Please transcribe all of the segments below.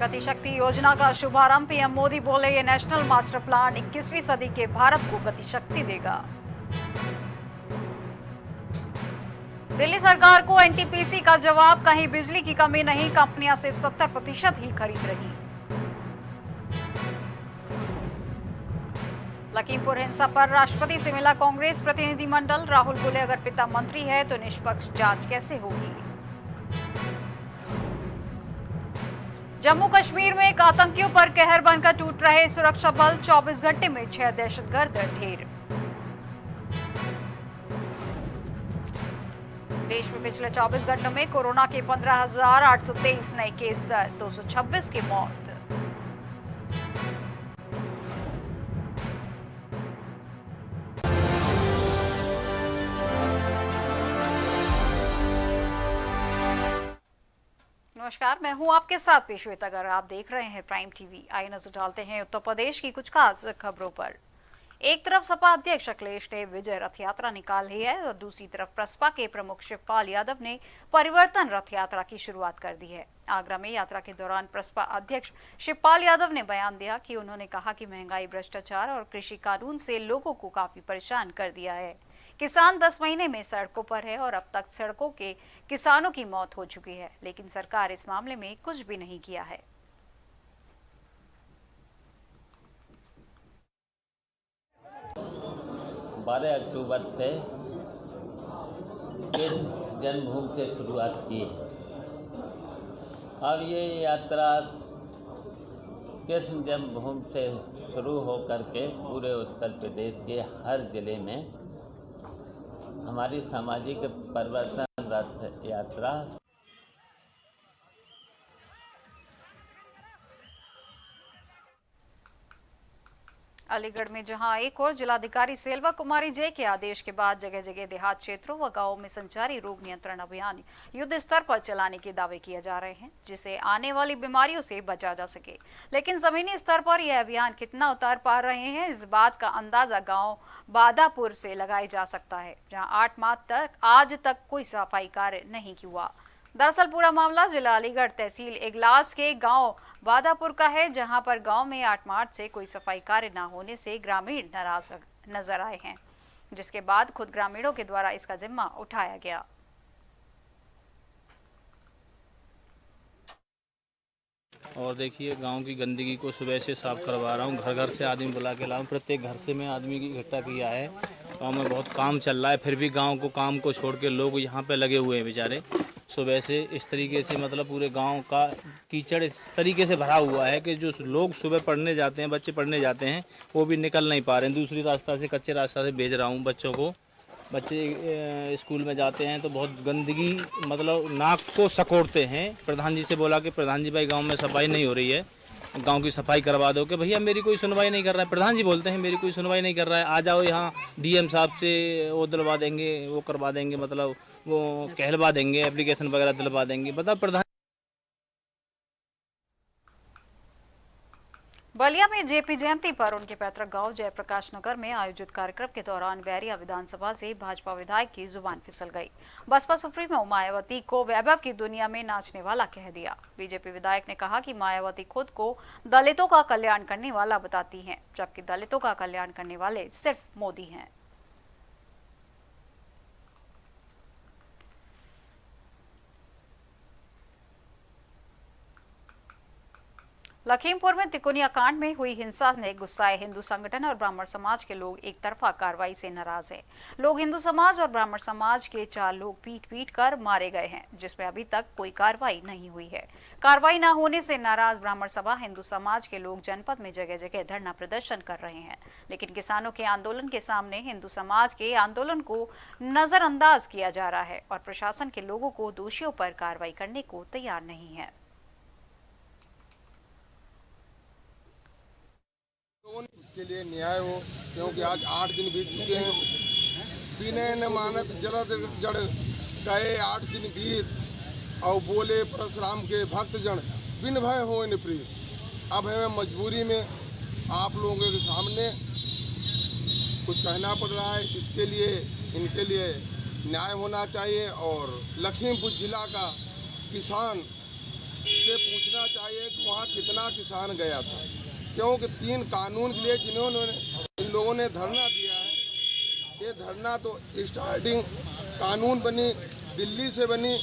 गति शक्ति योजना का शुभारंभ। पीएम मोदी बोले ये नेशनल मास्टर प्लान 21वीं सदी के भारत को गति शक्ति देगा। दिल्ली सरकार को एनटीपीसी का जवाब, कहीं बिजली की कमी नहीं, कंपनियां सिर्फ 70% ही खरीद रही। लखीमपुर हिंसा पर राष्ट्रपति से मिला कांग्रेस प्रतिनिधिमंडल। राहुल बोले अगर पिता मंत्री है तो निष्पक्ष जांच कैसे होगी। जम्मू कश्मीर में एक आतंकियों पर कहर बनकर टूट रहे सुरक्षा बल। 24 घंटे में 6 दहशतगर्द ढेर। देश में पिछले 24 घंटों में कोरोना के 15,823 नए केस दर्ज, 226 की मौत। नमस्कार, मैं हूं आपके साथ पेशवेता। अगर आप देख रहे हैं प्राइम टीवी, आइए नजर डालते हैं उत्तर प्रदेश की कुछ खास खबरों पर। एक तरफ सपा अध्यक्ष अखिलेश ने विजय रथ यात्रा निकाली है और दूसरी तरफ प्रसपा के प्रमुख शिवपाल यादव ने परिवर्तन रथ यात्रा की शुरुआत कर दी है। आगरा में यात्रा के दौरान प्रसपा अध्यक्ष शिवपाल यादव ने बयान दिया कि उन्होंने कहा कि महंगाई, भ्रष्टाचार और कृषि कानून से लोगों को काफी परेशान कर दिया है। किसान 10 महीने में सड़कों पर है और अब तक सड़कों के किसानों की मौत हो चुकी है, लेकिन सरकार इस मामले में कुछ भी नहीं किया है। 12 अक्टूबर से जन्मभूमि से शुरुआत की है। अब ये यात्रा कृष्ण जन्मभूमि से शुरू हो करके पूरे उत्तर प्रदेश के हर जिले में हमारी सामाजिक परिवर्तन रथ यात्रा अलीगढ़ में जहां एक और जिलाधिकारी सेल्वा कुमारी जे के आदेश के बाद जगह जगह देहात क्षेत्रों व गांवों में संचारी रोग नियंत्रण अभियान युद्ध स्तर पर चलाने के दावे किए जा रहे हैं, जिससे आने वाली बीमारियों से बचा जा सके। लेकिन जमीनी स्तर पर यह अभियान कितना उतार पा रहे हैं, इस बात का अंदाजा गाँव बादापुर से लगाया जा सकता है, जहाँ 8 माह तक आज तक कोई सफाई कार्य नहीं हुआ। दरअसल पूरा मामला जिला अलीगढ़ तहसील इगलास के गांव बादापुर का है, जहां पर गांव में 8 मार्च से कोई सफाई कार्य न होने से ग्रामीण नाराज नजर आए हैं, जिसके बाद खुद ग्रामीणों के द्वारा इसका जिम्मा उठाया गया। और देखिए गांव की गंदगी को सुबह से साफ करवा रहा हूं, घर घर से आदमी बुला के लाऊं, प्रत्येक घर से मैं आदमी की इकट्ठा किया है। गांव में बहुत काम चल रहा है, फिर भी गांव को काम को छोड़ के लोग यहां पे लगे हुए हैं बेचारे। सुबह से इस तरीके से मतलब पूरे गांव का कीचड़ इस तरीके से भरा हुआ है कि जो लोग सुबह पढ़ने जाते हैं, बच्चे पढ़ने जाते हैं, वो भी निकल नहीं पा रहे हैं। दूसरी रास्ता से, कच्चे रास्ता से भेज रहा हूँ बच्चों को। बच्चे स्कूल में जाते हैं तो बहुत गंदगी मतलब नाक को सकोड़ते हैं। प्रधान जी से बोला कि प्रधान जी भाई गांव में सफाई नहीं हो रही है, गांव की सफाई करवा दो। कि भैया मेरी कोई सुनवाई नहीं कर रहा है। प्रधान जी बोलते हैं मेरी कोई सुनवाई नहीं कर रहा है, आ जाओ यहाँ डीएम साहब से वो दिलवा देंगे, वो करवा देंगे, मतलब वो कहलवा देंगे, एप्लीकेशन वगैरह दिलवा देंगे। बताओ प्रधान। बलिया में जेपी जयंती पर उनके पैतृक गांव जयप्रकाश नगर में आयोजित कार्यक्रम के दौरान बैरिया विधानसभा से भाजपा विधायक की जुबान फिसल गई। बसपा सुप्रीमो मायावती को वैभव की दुनिया में नाचने वाला कह दिया। बीजेपी विधायक ने कहा कि मायावती खुद को दलितों का कल्याण करने वाला बताती हैं, जबकि दलितों का कल्याण करने वाले सिर्फ मोदी हैं। लखीमपुर में तिकोनिया कांड में हुई हिंसा ने गुस्साए हिंदू संगठन और ब्राह्मण समाज के लोग एक तरफा कार्रवाई से नाराज हैं। लोग हिंदू समाज और ब्राह्मण समाज के 4 लोग पीट कर मारे गए हैं, जिसमें अभी तक कोई कार्रवाई नहीं हुई है। कार्रवाई न होने से नाराज ब्राह्मण सभा हिंदू समाज के लोग जनपद में जगह जगह धरना प्रदर्शन कर रहे हैं, लेकिन किसानों के आंदोलन के सामने हिंदू समाज के आंदोलन को नजरअंदाज किया जा रहा है और प्रशासन के लोगों को दोषियों पर कार्रवाई करने को तैयार नहीं है। उसके लिए न्याय हो, क्योंकि आज 8 दिन बीत चुके हैं। विनय न मानत जलद जड़ गए 8 दिन बीत, और बोले परशुराम के भक्तजन बिन भय हो न प्रीत। अब हमें मजबूरी में आप लोगों के सामने कुछ कहना पड़ रहा है। इसके लिए इनके लिए न्याय होना चाहिए और लखीमपुर जिला का किसान से पूछना चाहिए कि वहाँ कितना किसान गया था, क्योंकि 3 कानून के लिए जिन्होंने इन लोगों ने धरना दिया है, ये धरना तो स्टार्टिंग कानून बनी दिल्ली से बनी,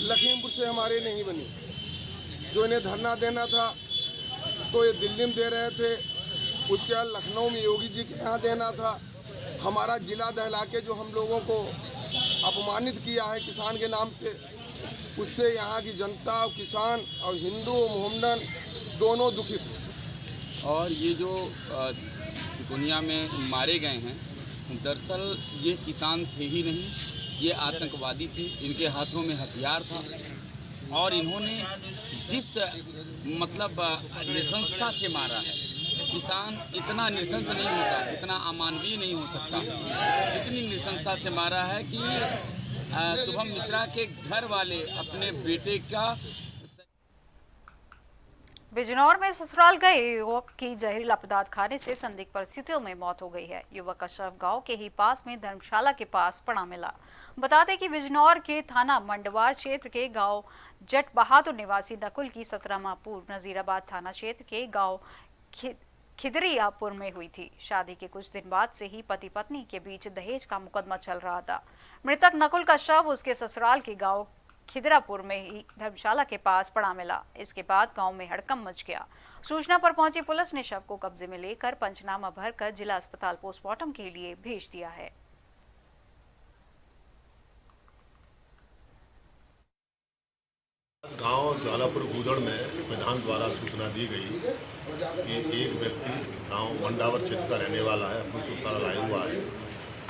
लखीमपुर से हमारे नहीं बनी। जो इन्हें धरना देना था तो ये दिल्ली में दे रहे थे, उसके बाद लखनऊ में योगी जी के यहाँ देना था। हमारा जिला दहला के जो हम लोगों को अपमानित किया है किसान के नाम पे, उससे यहाँ की जनता और किसान और हिंदू मोहम्मदन दोनों दुखित हैं। और ये जो दुनिया में मारे गए हैं, दरअसल ये किसान थे ही नहीं, ये आतंकवादी थे। इनके हाथों में हथियार था और इन्होंने जिस मतलब नृशंसता से मारा है, किसान इतना नृशंस नहीं होता, इतना अमानवीय नहीं हो सकता। इतनी नृशंसता से मारा है कि शुभम मिश्रा के घर वाले अपने बेटे का बिजनौर में ससुराल गए युवक की जहरीला पदार्थ खाने से संदिग्ध परिस्थितियों में मौत हो गई है। युवक का शव गांव के ही पास में धर्मशाला के पास पड़ा मिला। बता दें कि बिजनौर के थाना मंडवार क्षेत्र के गांव जट बहादुर निवासी नकुल की 17 माह पूर्व नजीराबाद थाना क्षेत्र के गांव खिदरियापुर में हुई थी। शादी के कुछ दिन बाद से ही पति पत्नी के बीच दहेज का मुकदमा चल रहा था। मृतक नकुल का शव उसके ससुराल के गांव खिदरापुर में ही धर्मशाला के पास पड़ा मिला। इसके बाद गांव में हड़कंप मच गया। सूचना पर पहुंची पुलिस ने शव को कब्जे में लेकर पंचनामा भरकर जिला अस्पताल पोस्टमार्टम के लिए भेज दिया है। गांव झालापुर गूदड़ में प्रधान द्वारा सूचना दी गई कि एक व्यक्ति गांव मंडावर क्षेत्र का रहने वाला है, अपनी ससुराल आया हुआ है।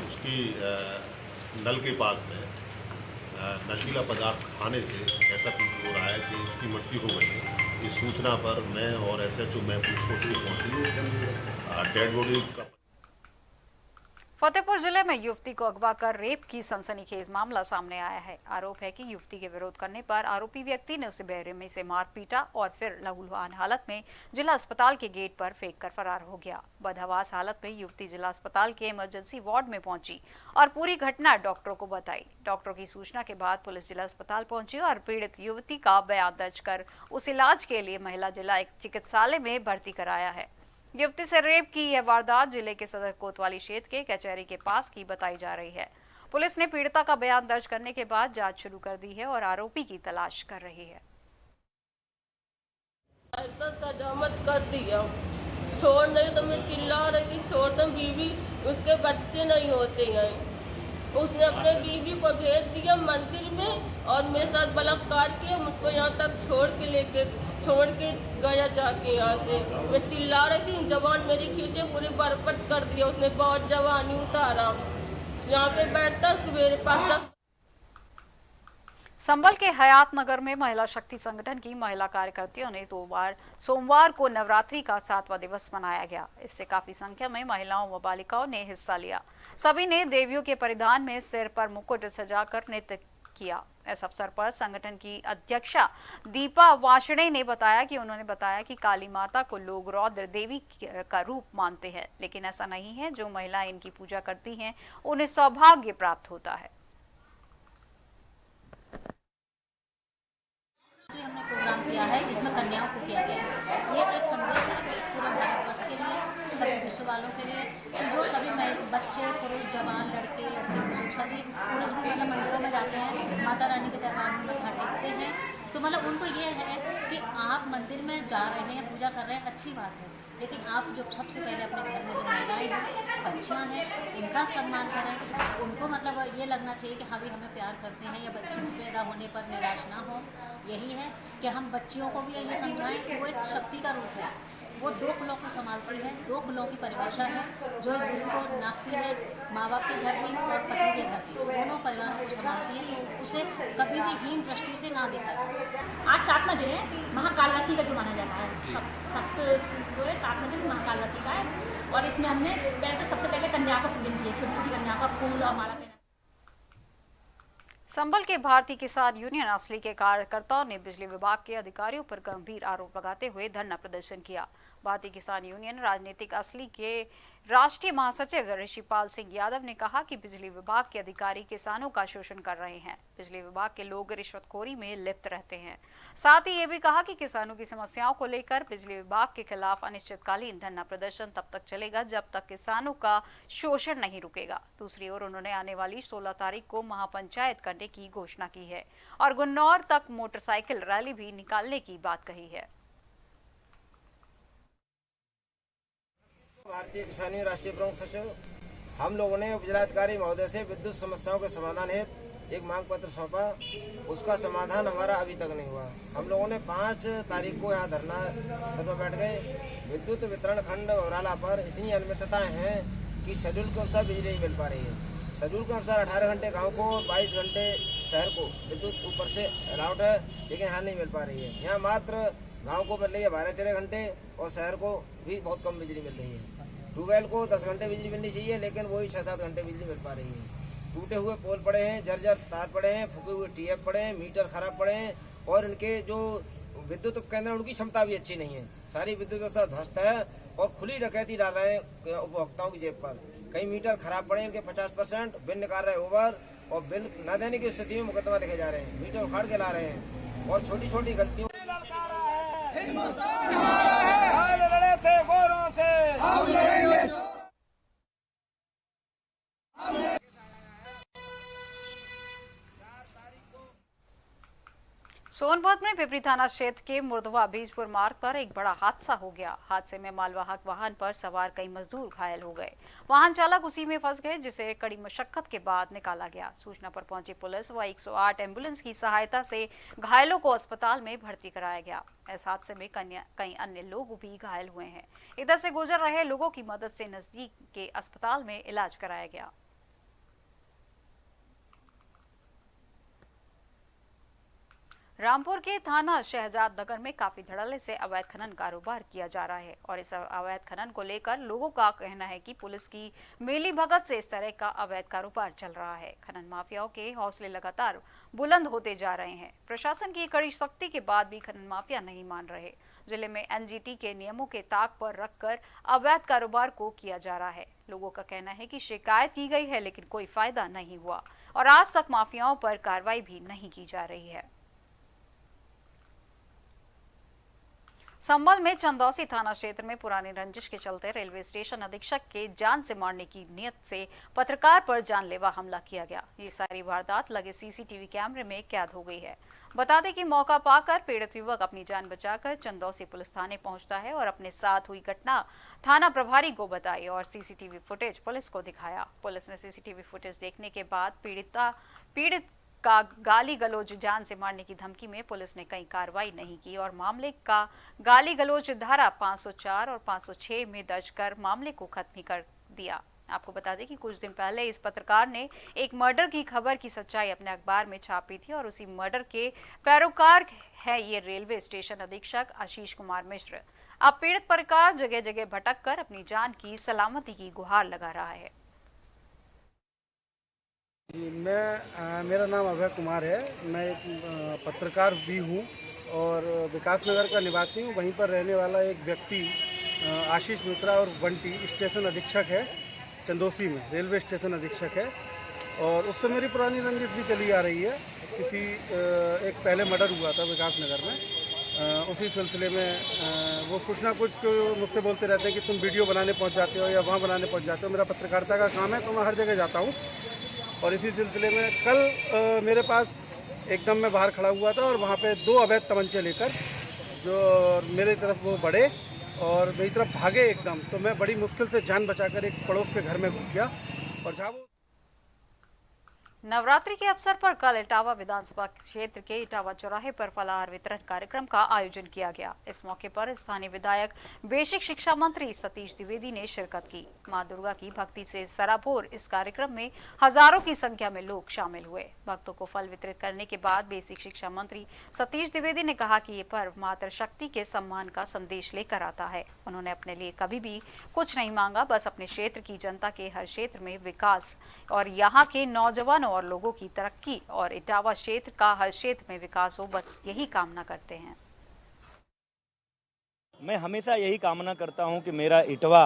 उसकी नल के पास में नशीला पदार्थ खाने से ऐसा कुछ हो रहा है कि उसकी मृत्यु हो गई है। इस सूचना पर मैं और SHO में पुलिस फोर्स भी पहुंची। डेड बॉडी का फतेहपुर जिले में युवती को अगवा कर रेप की सनसनीखेज मामला सामने आया है। आरोप है कि युवती के विरोध करने पर आरोपी व्यक्ति ने उसे बेरहमी से मार पीटा और फिर लहूलुहान हालत में जिला अस्पताल के गेट पर फेंक कर फरार हो गया। बदहवास हालत में युवती जिला अस्पताल के इमरजेंसी वार्ड में पहुंची और पूरी घटना डॉक्टरों को बताई। डॉक्टरों की सूचना के बाद पुलिस जिला अस्पताल पहुंची और पीड़ित युवती का बयान दर्ज कर उस इलाज के लिए महिला जिला चिकित्सालय में भर्ती कराया है। युवती से रेप की यह वारदात जिले के सदर कोतवाली क्षेत्र के कचहरी के पास की बताई जा रही है। पुलिस ने पीड़िता का बयान दर्ज करने के बाद जांच शुरू कर दी है और आरोपी की तलाश कर रही है। ऐसा सजा मत कर दिया, छोड़ नहीं तो मैं चिल्ला रही थी, छोड़ तो बीवी उसके बच्चे नहीं होते हैं। उसने अपने बीवी को भेज दिया मंदिर में और मेरे साथ बलात्कार किया, मुझको यहाँ तक छोड़ के गया जाके यहाँ से। मैं चिल्ला रही थी, जवान मेरी खींचे पूरी बरपत कर दिया उसने, बहुत जवानी उतारा। यहाँ पे बैठता सवेरे 5-10। संभल के हयात नगर में महिला शक्ति संगठन की महिला कार्यकर्तियों ने सोमवार को नवरात्रि का 7वां दिवस मनाया गया। इससे काफी संख्या में महिलाओं व बालिकाओं ने हिस्सा लिया। सभी ने देवियों के परिधान में सिर पर मुकुट सजाकर नृत्य किया। इस अवसर पर संगठन की अध्यक्षा दीपा वाषणे ने बताया कि काली माता को लोग रौद्र देवी का रूप मानते हैं, लेकिन ऐसा नहीं है। जो महिलाएं इनकी पूजा करती हैं उन्हें सौभाग्य प्राप्त होता है। जो हमने प्रोग्राम किया है इसमें कन्याओं को किया गया है। ये एक संदेश है पूरे भारतवर्ष के लिए, सभी विश्व वालों के लिए कि जो सभी बच्चे, पुरुष, जवान, लड़के बुजुर्ग, सभी पुरुष भी मतलब मंदिरों में जाते हैं, माता रानी के दरबार में मत्था टेकते हैं। तो मतलब उनको ये है कि आप मंदिर में जा रहे हैं, पूजा कर रहे हैं, अच्छी बात है, लेकिन आप जो सबसे पहले अपने घर में जो महिलाएं हैं, बच्चियां हैं, उनका सम्मान करें। उनको मतलब ये लगना चाहिए कि हाँ भी हमें प्यार करते हैं, या बच्ची पैदा होने पर निराश ना हो। यही है कि हम बच्चियों को भी ये समझाएं कि वो एक शक्ति का रूप है। वो 2 कुलों को संभालती है। 2 कुलों की परिभाषा है जो एक गुरु को नापती है, माँ बाप के घर भी और पति के घर भी, दोनों परिवारों को संभालती है। तो उसे कभी भी हीन दृष्टि से ना देखा जाए। आज 7वां दिन है, महाकालरात्रि का जो माना जाता है, जो है 7वां दिन महाकालरात्रि का है। और इसमें हमने सबसे पहले कन्या का पूजन किया, छोटी छोटी कन्या का फूल और माला पहना। संभल के भारतीय किसान यूनियन असली के कार्यकर्ताओं ने बिजली विभाग के अधिकारियों पर गंभीर आरोप लगाते हुए धरना प्रदर्शन किया। भारतीय किसान यूनियन राजनीतिक असली के राष्ट्रीय महासचिव ऋषिपाल सिंह यादव ने कहा कि बिजली विभाग के अधिकारी किसानों का शोषण कर रहे हैं। बिजली विभाग के लोग रिश्वतखोरी में लिप्त रहते हैं। साथ ही ये भी कहा कि किसानों की समस्याओं को लेकर बिजली विभाग के खिलाफ अनिश्चितकालीन धरना प्रदर्शन तब तक चलेगा जब तक किसानों का शोषण नहीं रुकेगा। दूसरी ओर उन्होंने आने वाली 16 तारीख को महापंचायत करने की घोषणा की है और गुन्नौर तक मोटरसाइकिल रैली भी निकालने की बात कही है। भारतीय किसान यूनियन राष्ट्रीय प्रमुख सचिव हम लोगों ने उपजिलाधिकारी महोदय से विद्युत समस्याओं के समाधान हेतु एक मांग पत्र सौंपा। उसका समाधान हमारा अभी तक नहीं हुआ। हम लोगों ने 5 तारीख को यहाँ धरना स्थल पर बैठ गए। विद्युत वितरण खंड औराला पर इतनी अनियमितताएं हैं कि शेड्यूल के अनुसार बिजली नहीं मिल पा रही है। शेड्यूल के अनुसार 18 घंटे गाँव को 22 घंटे शहर को विद्युत ऊपर से अलाउड है, लेकिन यहाँ नहीं मिल पा रही है। यहाँ मात्र गाँव को मिल रही है 12-13 घंटे और शहर को भी बहुत कम बिजली मिल रही है। ट्यूबवेल को 10 घंटे बिजली मिलनी चाहिए, लेकिन वही 6-7 घंटे बिजली मिल पा रही है। टूटे हुए पोल पड़े हैं, जर्जर तार पड़े हैं, फूके हुए टीएफ पड़े हैं, मीटर खराब पड़े हैं और इनके जो विद्युत उपकेंद्र उनकी क्षमता भी अच्छी नहीं है। सारी विद्युत व्यवस्था ध्वस्त है और खुली डकैती डाल रहे हैं उपभोक्ताओं की जेब पर। कई मीटर खराब पड़े हैं, इनके 50%, बिल निकाल रहे हैं ओवर और बिल न देने की स्थिति में मुकदमा लिखे जा रहे हैं। मीटर उखाड़ के ला रहे हैं और छोटी छोटी गलतियों लड़े थे गोरों से सोनभद्र में पिपरी थाना क्षेत्र के मुर्दवा बीजपुर मार्ग पर एक बड़ा हादसा हो गया। हादसे में मालवाहक वाहन पर सवार कई मजदूर घायल हो गए। वाहन चालक उसी में फंस गए, जिसे कड़ी मशक्कत के बाद निकाला गया। सूचना पर पहुंची पुलिस व 108 एम्बुलेंस की सहायता से घायलों को अस्पताल में भर्ती कराया गया। इस हादसे में कई अन्य लोग भी घायल हुए हैं। इधर से गुजर रहे लोगों की मदद से नजदीक के अस्पताल में इलाज कराया गया। रामपुर के थाना शहजाद नगर में काफी धड़ल्ले से अवैध खनन कारोबार किया जा रहा है और इस अवैध खनन को लेकर लोगों का कहना है कि पुलिस की मिलीभगत से इस तरह का अवैध कारोबार चल रहा है। खनन माफियाओं के हौसले लगातार बुलंद होते जा रहे हैं। प्रशासन की कड़ी सख्ती के बाद भी खनन माफिया नहीं मान रहे। जिले में एनजीटी के नियमों के ताक पर रखकर अवैध कारोबार को किया जा रहा है। लोगों का कहना है कि शिकायत की गई है, लेकिन कोई फायदा नहीं हुआ और आज तक माफियाओं पर कार्रवाई भी नहीं की जा रही है। संभल में चंदौसी थाना क्षेत्र में पुरानी रंजिश के चलते रेलवे स्टेशन अधीक्षक के जान से मारने की नियत से पत्रकार पर जानलेवा हमला किया गया। ये सारी वारदात लगे सीसीटीवी कैमरे में कैद हो गई है। बता दें कि मौका पाकर पीड़ित युवक अपनी जान बचाकर चंदौसी पुलिस थाने पहुंचता है और अपने साथ हुई घटना थाना प्रभारी को बताई और सीसीटीवी फुटेज पुलिस को दिखाया। पुलिस ने सीसीटीवी फुटेज देखने के बाद पीड़ित का गाली गलौज जान से मारने की धमकी में पुलिस ने कई कार्रवाई नहीं की और मामले का गाली गलौज धारा 504 और 506 में दर्ज कर मामले को खत्म कर दिया। आपको बता दें कि कुछ दिन पहले इस पत्रकार ने एक मर्डर की खबर की सच्चाई अपने अखबार में छापी थी और उसी मर्डर के पैरोकार है ये रेलवे स्टेशन अधीक्षक आशीष कुमार मिश्र। अब पीड़ित पत्रकार जगह जगह भटक कर अपनी जान की सलामती की गुहार लगा रहा है। मेरा नाम अभय कुमार है। मैं एक पत्रकार भी हूँ और विकास नगर का निवासी हूँ। वहीं पर रहने वाला एक व्यक्ति आशीष मिश्रा और बंटी स्टेशन अधीक्षक है, चंदौसी में रेलवे स्टेशन अधीक्षक है और उससे मेरी पुरानी रंजिश भी चली आ रही है। एक पहले मर्डर हुआ था विकास नगर में, उसी सिलसिले में वो कुछ ना कुछ मुझसे बोलते रहते हैं कि तुम वीडियो बनाने पहुँच जाते हो या वहाँ बनाने पहुँच जाते हो। मेरा पत्रकारिता का काम है तो मैं हर जगह जाता हूँ और इसी सिलसिले में कल मेरे पास एकदम मैं बाहर खड़ा हुआ था और वहाँ पे 2 अवैध तमंचे लेकर जो मेरे तरफ वो बढ़े और मेरी तरफ भागे एकदम, तो मैं बड़ी मुश्किल से जान बचाकर एक पड़ोस के घर में घुस गया और जहाँ वो नवरात्रि के अवसर पर कल इटावा विधानसभा क्षेत्र के इटावा चौराहे पर फलाहार वितरण कार्यक्रम का आयोजन किया गया। इस मौके पर स्थानीय विधायक बेसिक शिक्षा मंत्री सतीश द्विवेदी ने शिरकत की। मां दुर्गा की भक्ति से सराबोर इस कार्यक्रम में हजारों की संख्या में लोग शामिल हुए। भक्तों को फल वितरित करने के बाद बेसिक शिक्षा मंत्री सतीश द्विवेदी ने कहा कि ये पर्व मातृ शक्ति के सम्मान का संदेश लेकर आता है। उन्होंने अपने लिए कभी भी कुछ नहीं मांगा, बस अपने क्षेत्र की जनता के हर क्षेत्र में विकास और यहाँ के नौजवानों और लोगों की तरक्की और इटावा क्षेत्र का हर क्षेत्र में विकास हो, बस यही कामना करते हैं। मैं हमेशा यही कामना करता हूं कि मेरा इटवा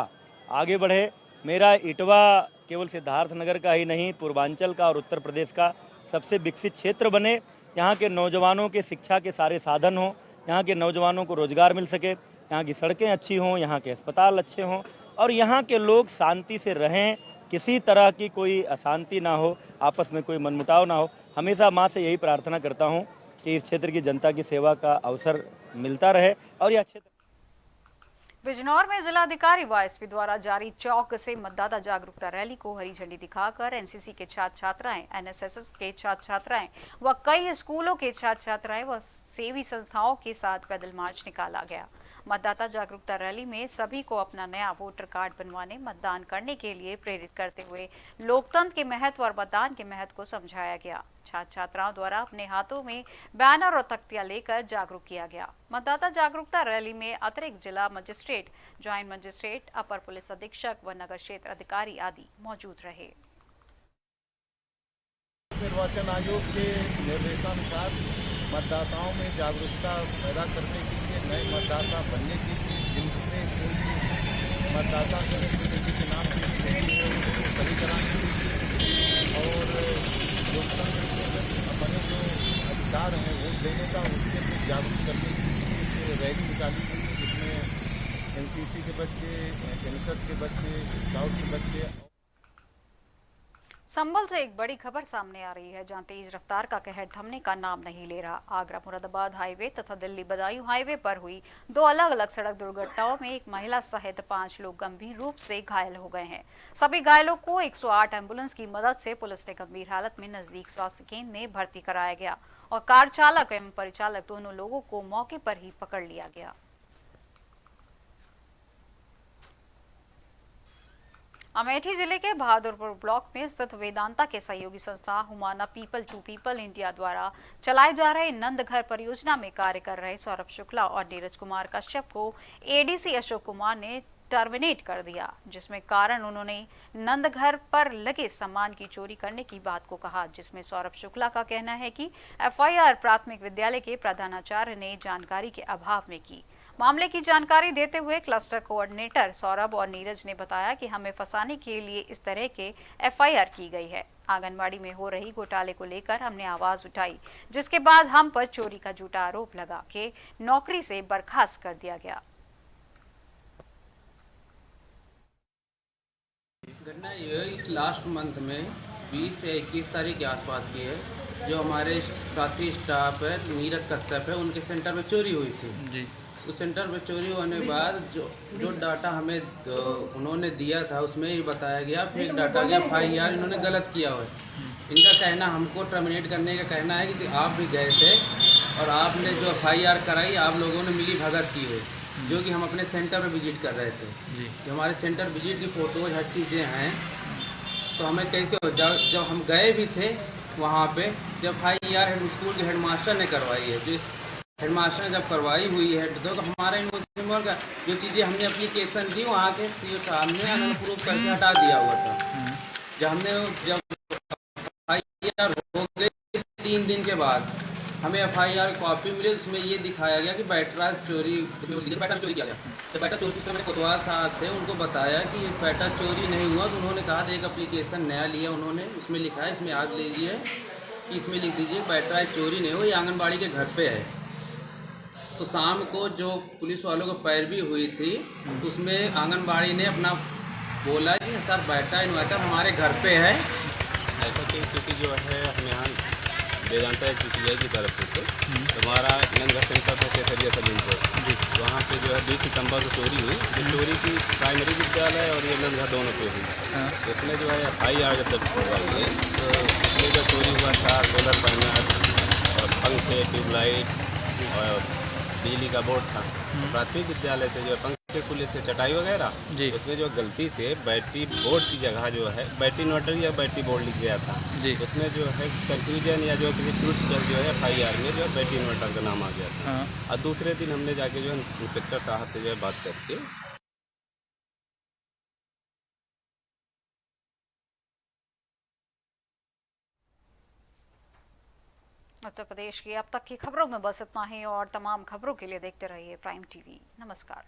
आगे बढ़े मेरा इटवा केवल सिद्धार्थनगर का ही नहीं, पूर्वांचल का और उत्तर प्रदेश का सबसे विकसित क्षेत्र बने। यहाँ के नौजवानों के शिक्षा के सारे साधन हों, यहाँ के नौजवानों को रोजगार मिल सके, यहाँ की सड़कें अच्छी हों, यहाँ के अस्पताल अच्छे हों और यहाँ के लोग शांति से रहें, किसी तरह की कोई अशांति ना हो, आपस में कोई मनमुटाव ना हो। हमेशा माँ से यही प्रार्थना करता हूँ कि इस क्षेत्र की जनता की सेवा का अवसर मिलता रहे और यह क्षेत्र। बिजनौर में जिलाधिकारी व एसपी द्वारा जारी चौक से मतदाता जागरूकता रैली को हरी झंडी दिखाकर एनसीसी के छात्र छात्राएं, एनएसएस के छात्र छात्राएं व कई स्कूलों के छात्र छात्राएं व सेवी संस्थाओं के साथ पैदल मार्च निकाला गया। मतदाता जागरूकता रैली में सभी को अपना नया वोटर कार्ड बनवाने, मतदान करने के लिए प्रेरित करते हुए लोकतंत्र के महत्व और मतदान के महत्व को समझाया गया। छात्र छात्राओं द्वारा अपने हाथों में बैनर और तख्तियां लेकर जागरूक किया गया। मतदाता जागरूकता रैली में अतिरिक्त जिला मजिस्ट्रेट, ज्वाइंट मजिस्ट्रेट, अपर पुलिस अधीक्षक व नगर क्षेत्र अधिकारी आदि मौजूद रहे। निर्वाचन आयोग के निर्देशानुसार मतदाताओं में जागरूकता पैदा करने के लिए, नए मतदाता बनने के लिए, जिनमें कोई मतदाता के नाम की सही कराने के लिए और लोकतंत्र के अपने जो अधिकार हैं वोट देने का, उसके लिए जागरूक करने के लिए रैली निकाली गई है, जिसमें एनसीसी के बच्चे, एनएसएस के बच्चे, स्काउट के बच्चे। संभल से एक बड़ी खबर सामने आ रही है, जहां तेज रफ्तार का कहर थमने का नाम नहीं ले रहा। आगरा मुरादाबाद हाईवे तथा दिल्ली बदायूं हाईवे पर हुई दो अलग अलग सड़क दुर्घटनाओं में एक महिला सहित 5 लोग गंभीर रूप से घायल हो गए हैं। सभी घायलों को 108 एम्बुलेंस की मदद से पुलिस ने गंभीर हालत में नजदीक स्वास्थ्य केंद्र में भर्ती कराया गया और कार चालक एवं परिचालक दोनों लोगों को मौके पर ही पकड़ लिया गया। अमेठी जिले के बहादुरपुर ब्लॉक में स्थित वेदांता के सहयोगी संस्था Humana people to people India द्वारा चलाए जा रहे नंद घर परियोजना में कार्य कर रहे सौरभ शुक्ला और नीरज कुमार कश्यप को एडीसी अशोक कुमार ने टर्मिनेट कर दिया, जिसमें कारण उन्होंने नंद घर पर लगे सामान की चोरी करने की बात को कहा, जिसमें सौरभ शुक्ला का कहना है कि एफआईआर प्राथमिक विद्यालय के प्रधानाचार्य ने जानकारी के अभाव में की। मामले की जानकारी देते हुए क्लस्टर कोऑर्डिनेटर सौरभ और नीरज ने बताया कि हमें फंसाने के लिए इस तरह के एफआईआर की गई है। आंगनबाड़ी में हो रही घोटाले को लेकर हमने आवाज उठाई, जिसके बाद हम पर चोरी का झूठा आरोप लगा के नौकरी से बर्खास्त कर दिया गया। घटना ये इस लास्ट मंथ में 20 से 21 तारीख के आसपास की है। जो हमारे साथी स्टाफ है, नीरज कश्यप है, उनके सेंटर में चोरी हुई थी जी। उस सेंटर में चोरी होने के बाद जो डाटा हमें उन्होंने दिया था उसमें ये बताया गया फेक डाटा गया, एफआईआर इन्होंने गलत किया हुआ है। इनका कहना, हमको टर्मिनेट करने का कहना है कि आप भी गए थे और आपने जो एफआईआर कराई आप लोगों ने मिली भगत की हुई, जो कि हम अपने सेंटर में विजिट कर रहे थे जी। जो हमारे सेंटर विजिट की फ़ोटोज हर चीज़ें हैं, तो हमें कैसे जब हम गए भी थे वहाँ पे, जब एफआईआर स्कूल के हेडमास्टर ने करवाई है, जो हेडमास्टर ने जब करवाई हुई है तो हमारा यूनिवर्सिटी का जो चीज़ें हमने एप्लीकेशन दी वहाँ के सीओ साहब ने प्रूफ करके हटा दिया हुआ था। जब एफआईआर हो गई 3 दिन के बाद हमें एफआईआर कॉपी मिली, उसमें ये दिखाया गया कि बैटरा चोरी किया गया। तो बैटरा चोरी से कोतवाल साहब थे, उनको बताया कि बैटरा चोरी नहीं हुआ, तो उन्होंने कहा एक एप्लीकेशन नया लिया उन्होंने, उसमें लिखा है, इसमें याद लीजिए कि इसमें लिख दीजिए बैटरा चोरी नहीं हुआ, ये आंगनबाड़ी के घर पे है। तो शाम को जो पुलिस वालों को पैरवी हुई थी, तो उसमें आंगनबाड़ी ने अपना बोला कि सर बैटरा इन्वर्टर हमारे घर पे है। ऐसा क्योंकि जो है हम यहाँ वेदांता एचपीसीआई की तरफ से हमारा नंदघर सेंटर पर केसरिया सब इनको वहाँ पे जो है 20 सितंबर को चोरी हुई। जो चोरी की प्राइमरी विद्यालय और ये नंदघर दोनों पे हुई। इसमें जो है एफआईआर जब तक करवाई है, तो इसमें जो चोरी हुआ था सोलर पैनल और पंखे, ट्यूबलाइट और बिजली का बोर्ड था। प्राथमिक विद्यालय से जो पंखे खुले थे, चटाई वगैरह, उसमें जो गलती से बैटरी बोर्ड की जगह जो है बैटरी इन्वर्टर या बैटरी बोर्ड लिख गया था जी। उसमें जो है कंफ्यूजन या जो किसी ट्रूथ पर जो है एफआईआर में जो है बैटरी इन्वर्टर का नाम आ गया था। और दूसरे दिन हमने जाके जो है इंस्पेक्टर साहब से जो है बात करके उत्तर प्रदेश की अब तक की खबरों में बस इतना ही और तमाम खबरों के लिए देखते रहिए प्राइम टीवी। नमस्कार।